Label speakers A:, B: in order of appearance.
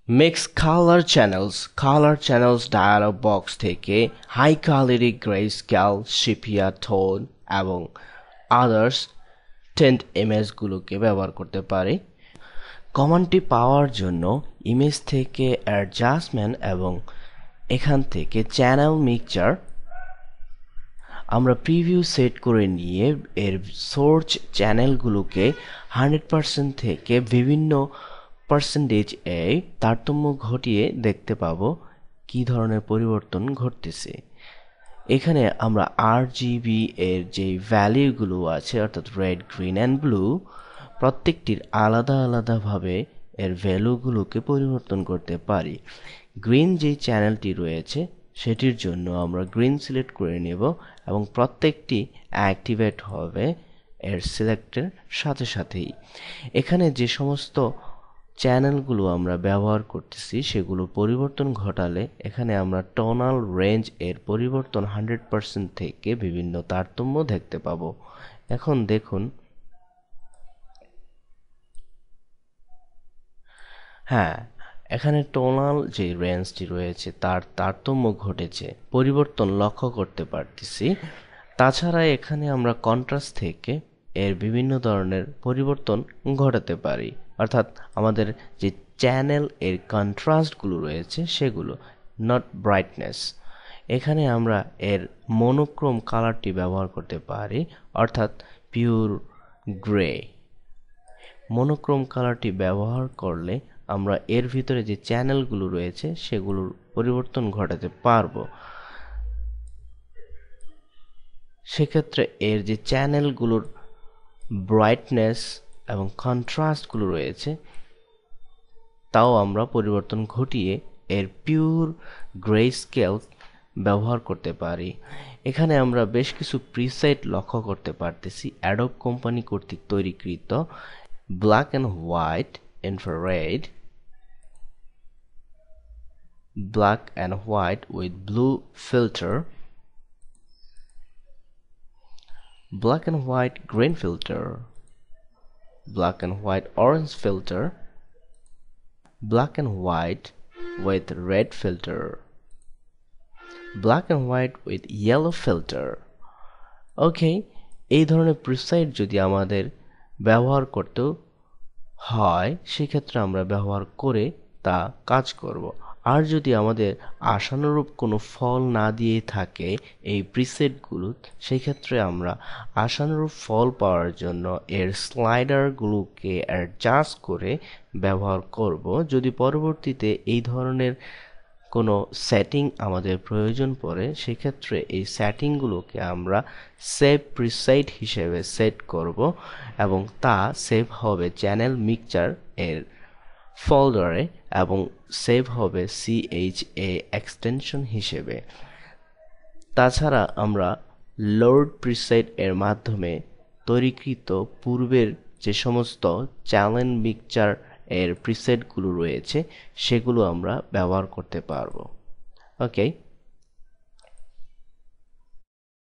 A: Mix color channels dialog box থেকে high quality grayscale sepia tone এবং others tint ইমেজগুলোকে ব্যবহার করতে পারি। কমান্ডটি পাওয়ার জন্য ইমেজ থেকে অ্যাডজাস্টমেন্ট এবং এখান থেকে চ্যানেল মিক্সচার আমরা প্রিভিউ সেট করে নিয়ে এর সোর্স চ্যানেলগুলোকে 100% থেকে বিভিন্ন পার্সেন্টেজ এ তারতম্য ঘটিয়ে দেখতে পাবো কি ধরনের পরিবর্তন ঘটতেছে। এখানে আমরা RGB এর যে ভ্যালুগুলো আছে অর্থাৎ রেড, গ্রিন অ্যান্ড ব্লু প্রত্যেকটির আলাদা আলাদাভাবে এর ভ্যালুগুলোকে পরিবর্তন করতে পারি। গ্রিন যে চ্যানেলটি রয়েছে সেটির জন্য আমরা গ্রিন সিলেক্ট করে নেব এবং প্রত্যেকটি অ্যাক্টিভেট হবে এর সিলেক্টের সাথে সাথেই। এখানে যে সমস্ত চ্যানেলগুলো আমরা ব্যবহার করতেছি সেগুলো পরিবর্তন ঘটালে এখানে আমরা টোনাল রেঞ্জ এর পরিবর্তন 100% থেকে বিভিন্ন তারতম্য দেখতে পাবো। এখন দেখুন, হ্যাঁ, এখানে টোনাল যে রেঞ্জটি রয়েছে তার তারতম্য ঘটেছে, পরিবর্তন লক্ষ্য করতে পারতেছি। তাছাড়া এখানে আমরা কন্ট্রাস্ট থেকে এর বিভিন্ন ধরনের পরিবর্তন ঘটাতে পারি, অর্থাৎ আমাদের যে চ্যানেল এর কন্ট্রাস্টগুলো রয়েছে সেগুলো, নট ব্রাইটনেস। এখানে আমরা এর মনোক্রোম কালারটি ব্যবহার করতে পারি, অর্থাৎ পিওর গ্রে। মনোক্রোম কালারটি ব্যবহার করলে আমরা এর ভিতরে যে চ্যানেলগুলো রয়েছে সেগুলোর পরিবর্তন ঘটাতে পারবো। সেক্ষেত্রে এর যে চ্যানেলগুলোর ব্রাইটনেস এবং কন্ট্রাস্টগুলো রয়েছে তাও আমরা পরিবর্তন ঘটিয়ে এর পিওর গ্রে স্কেল ব্যবহার করতে পারি। এখানে আমরা বেশ কিছু প্রিসেট লক্ষ্য করতে পারতেছি অ্যাডোব কোম্পানি কর্তৃক তৈরিকৃত black and white infrared, black and white with blue filter, black and white green filter, black and white orange filter, black and white with red filter, black and white with yellow filter. ওকে, এই ধরনের preset যদি আমাদের ব্যবহার করতে হয় সেক্ষেত্রে আমরা ব্যবহার করে তা কাজ করব। আর যদি আমাদের আশানুরূপ কোনো ফল না দিয়ে থাকে এই প্রিসেটগুলো, সেই ক্ষেত্রে আমরা আশানুরূপ ফল পাওয়ার জন্য এর স্লাইডারগুলোকে অ্যাডজাস্ট করে ব্যবহার করব। যদি পরবর্তীতে এই ধরনের কোনো সেটিং আমাদের প্রয়োজন পড়ে সেক্ষেত্রে এই সেটিংগুলোকে আমরা সেভ প্রিসেট হিসেবে সেট করব এবং তা সেভ হবে চ্যানেল মিক্সচার এর ফোল্ডারে এবং সেভ হবে CHA এক্সটেনশন হিসেবে। তাছাড়া আমরা লোড প্রিসেট এর মাধ্যমে তৈরিকৃত পূর্বের যে সমস্ত চ্যানেল মিক্সচার এর প্রিসেটগুলো রয়েছে সেগুলো আমরা ব্যবহার করতে পারবো। ওকে।